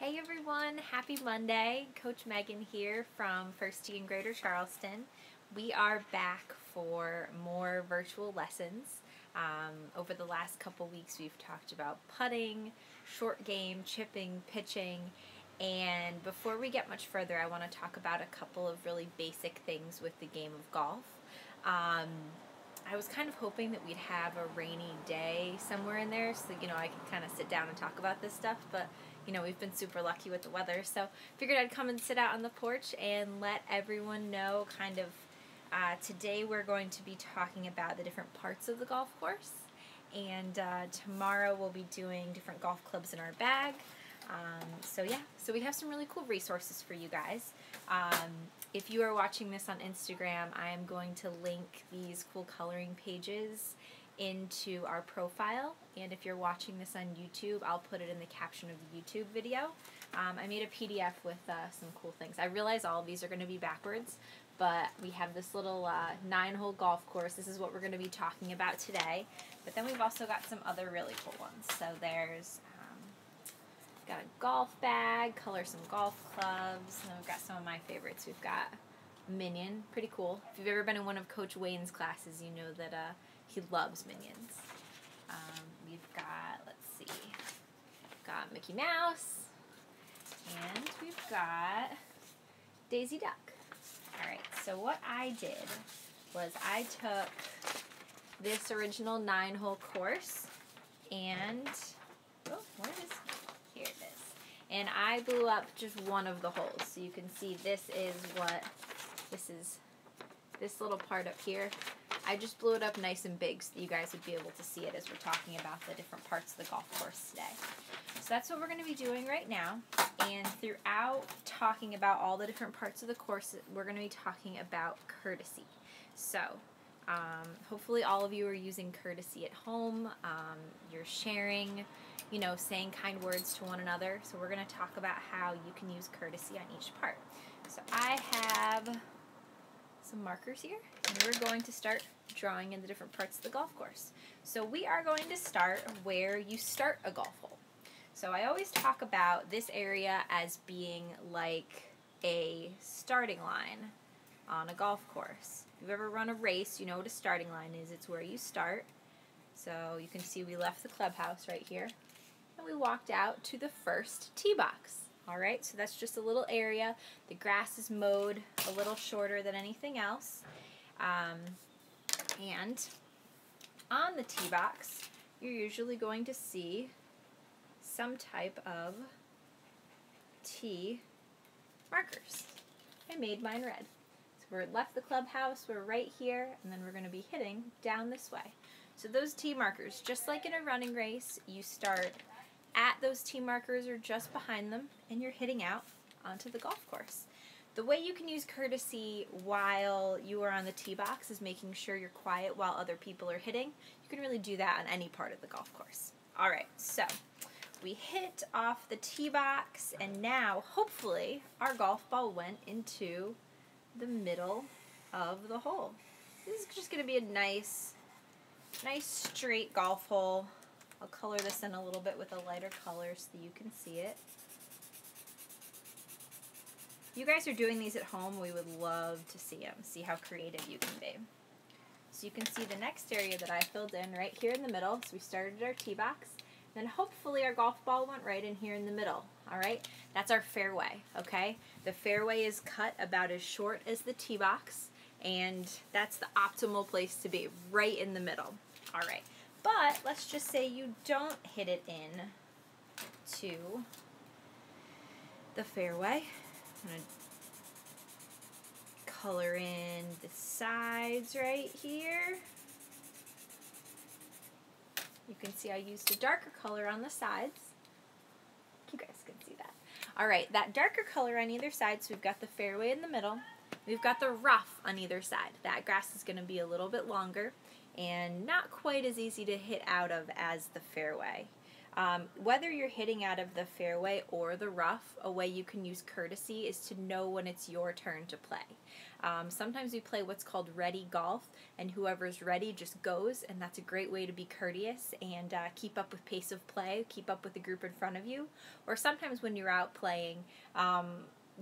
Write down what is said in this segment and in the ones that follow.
Hey everyone, happy Monday. Coach Megan here from First Tee in Greater Charleston. We are back for more virtual lessons. Over the last couple weeks we've talked about putting, short game, chipping, pitching, and before we get much further I want to talk about a couple of really basic things with the game of golf. I was kind of hoping that we'd have a rainy day somewhere in there so I could kind of sit down and talk about this stuff, but we've been super lucky with the weather, so figured I'd come and sit out on the porch and let everyone know kind of today we're going to be talking about the different parts of the golf course, and tomorrow we'll be doing different golf clubs in our bag. So we have some really cool resources for you guys. If you are watching this on Instagram, I am going to link these cool coloring pages into our profile, and if you're watching this on YouTube, I'll put it in the caption of the YouTube video. I made a PDF with some cool things. I realize all of these are going to be backwards, but we have this little 9-hole golf course. This is what we're going to be talking about today, but then we've also got some other really cool ones. So there's got a golf bag, color some golf clubs, and then we've got some of my favorites. We've got Minion, pretty cool. If you've ever been in one of Coach Wayne's classes, you know that he loves Minions. We've got, let's see, we've got Mickey Mouse, and we've got Daisy Duck. Alright, so what I did was I took this original 9-hole course, and, oh, where is it? Here it is. And I blew up just one of the holes. So you can see this is this little part up here. I just blew it up nice and big so that you guys would be able to see it as we're talking about the different parts of the golf course today. So that's what we're going to be doing right now. And throughout talking about all the different parts of the course, we're going to be talking about courtesy. So hopefully all of you are using courtesy at home. You're sharing, saying kind words to one another. So we're going to talk about how you can use courtesy on each part. So I have some markers here, and we're going to start drawing in the different parts of the golf course. So we are going to start where you start a golf hole. So I always talk about this area as being like a starting line on a golf course. If you've ever run a race, you know what a starting line is. It's where you start. So you can see we left the clubhouse right here, and we walked out to the first tee box. Alright, so that's just a little area. The grass is mowed a little shorter than anything else. And on the tee box, you're usually going to see some type of tee markers. I made mine red. So we're left the clubhouse, we're right here, and then we're going to be hitting down this way. So those tee markers, just like in a running race, you start at those tee markers or just behind them, and you're hitting out onto the golf course. The way you can use courtesy while you are on the tee box is making sure you're quiet while other people are hitting. You can really do that on any part of the golf course. Alright, so we hit off the tee box, and now hopefully our golf ball went into the middle of the hole. This is just going to be a nice straight golf hole. I'll color this in a little bit with a lighter color so that you can see it. If you guys are doing these at home, we would love to see them, see how creative you can be. So you can see the next area that I filled in right here in the middle. So we started our tee box, then hopefully our golf ball went right in here in the middle. Alright, that's our fairway, okay? The fairway is cut about as short as the tee box, and that's the optimal place to be, right in the middle. Alright. But let's just say you don't hit it in to the fairway. I'm going to color in the sides right here. You can see I used a darker color on the sides. You guys can see that. Alright, that darker color on either side, so we've got the fairway in the middle. We've got the rough on either side. That grass is going to be a little bit longer and not quite as easy to hit out of as the fairway. Whether you're hitting out of the fairway or the rough, a way you can use courtesy is to know when it's your turn to play. Sometimes we play what's called ready golf, and whoever's ready just goes, and that's a great way to be courteous and keep up with pace of play, keep up with the group in front of you. Or sometimes when you're out playing,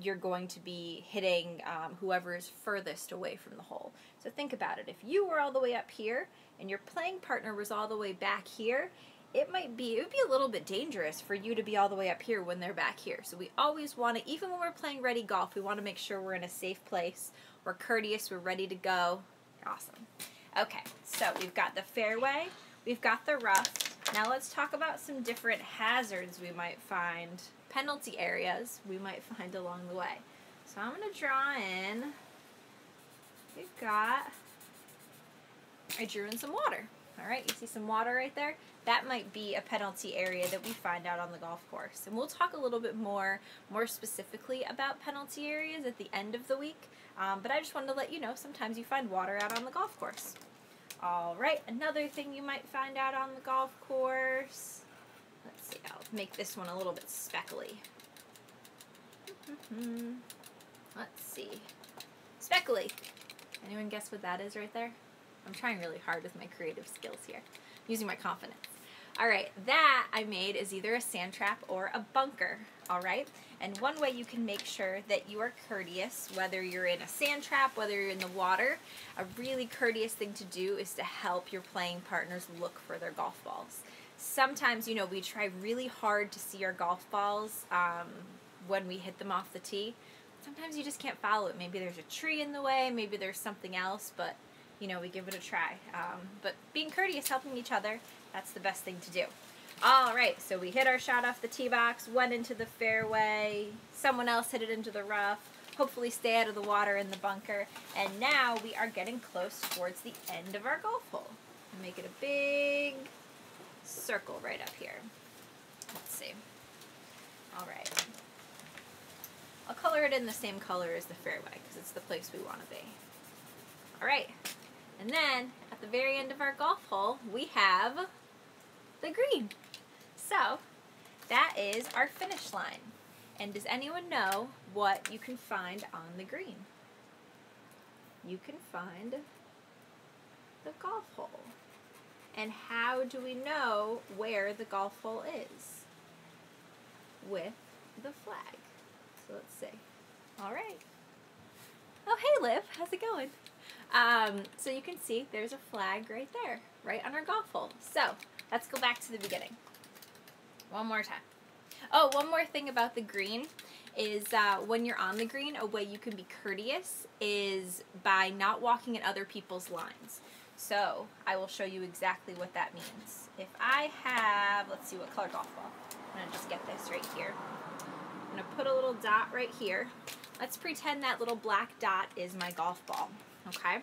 you're going to be hitting whoever is furthest away from the hole. So think about it. If you were all the way up here and your playing partner was all the way back here, it would be a little bit dangerous for you to be all the way up here when they're back here. So we always want to, even when we're playing ready golf, we want to make sure we're in a safe place. We're courteous, we're ready to go. Awesome. Okay, so we've got the fairway, we've got the rough. Now let's talk about some different hazards we might find, penalty areas we might find along the way. So I'm going to draw in, I drew in some water. All right, you see some water right there? That might be a penalty area that we find out on the golf course. And we'll talk a little bit more specifically about penalty areas at the end of the week. But I just wanted to let you know, sometimes you find water out on the golf course. All right, another thing you might find out on the golf course. Let's see, I'll make this one a little bit speckly. Let's see. Speckly. Anyone guess what that is right there? I'm trying really hard with my creative skills here, using my confidence. All right, that I made is either a sand trap or a bunker, all right? And one way you can make sure that you are courteous, whether you're in a sand trap, whether you're in the water, a really courteous thing to do is to help your playing partners look for their golf balls. Sometimes, you know, we try really hard to see our golf balls when we hit them off the tee. Sometimes you just can't follow it. Maybe there's a tree in the way, maybe there's something else, but you know, we give it a try. But being courteous, helping each other, that's the best thing to do. All right, so we hit our shot off the tee box, went into the fairway, someone else hit it into the rough, hopefully stay out of the water in the bunker, and now we are getting close towards the end of our golf hole. Make it a big circle right up here. Let's see. All right. I'll color it in the same color as the fairway because it's the place we want to be. All right. And then, at the very end of our golf hole, we have the green. So, that is our finish line. And does anyone know what you can find on the green? You can find the golf hole. And how do we know where the golf hole is? With the flag. So let's see. All right. Oh, hey, Liv. How's it going? So you can see there's a flag right there, right on our golf hole. So let's go back to the beginning. One more time. Oh, one more thing about the green is when you're on the green, a way you can be courteous is by not walking in other people's lines. So I will show you exactly what that means. If I have, let's see what color golf ball. I'm going to just get this right here. I'm going to put a little dot right here. Let's pretend that little black dot is my golf ball. Okay,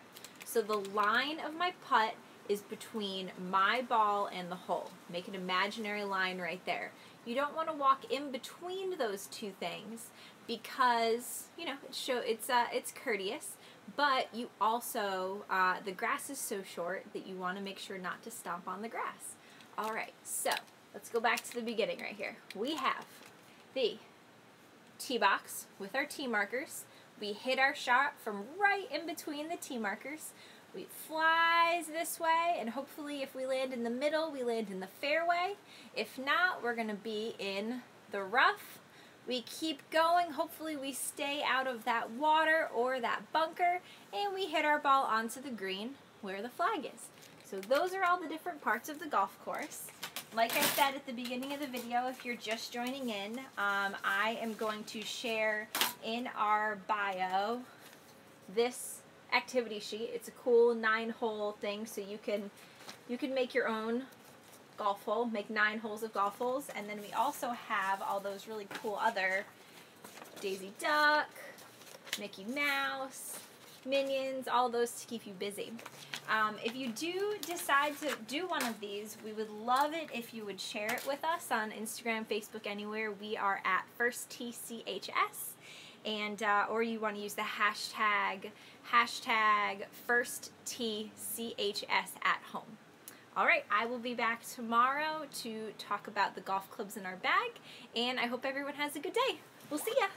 so the line of my putt is between my ball and the hole. Make an imaginary line right there. You don't want to walk in between those two things because, you know, it's courteous, but you also, the grass is so short that you want to make sure not to stomp on the grass. All right, so let's go back to the beginning right here. We have the tee box with our tee markers. We hit our shot from right in between the tee markers. We flies this way, and hopefully if we land in the middle, we land in the fairway. If not, we're going to be in the rough. We keep going. Hopefully we stay out of that water or that bunker, and we hit our ball onto the green where the flag is. So those are all the different parts of the golf course. Like I said at the beginning of the video, if you're just joining in, I am going to share in our bio this activity sheet. It's a cool 9-hole thing, so you can make your own golf hole, make 9 holes of golf holes, and then we also have all those really cool other Daisy Duck, Mickey Mouse, Minions, all those to keep you busy. If you do decide to do one of these, we would love it if you would share it with us on Instagram, Facebook, anywhere. We are at FirstTCHS, and or you want to use the hashtag FirstTCHS at home. All right, I will be back tomorrow to talk about the golf clubs in our bag, and I hope everyone has a good day. We'll see ya.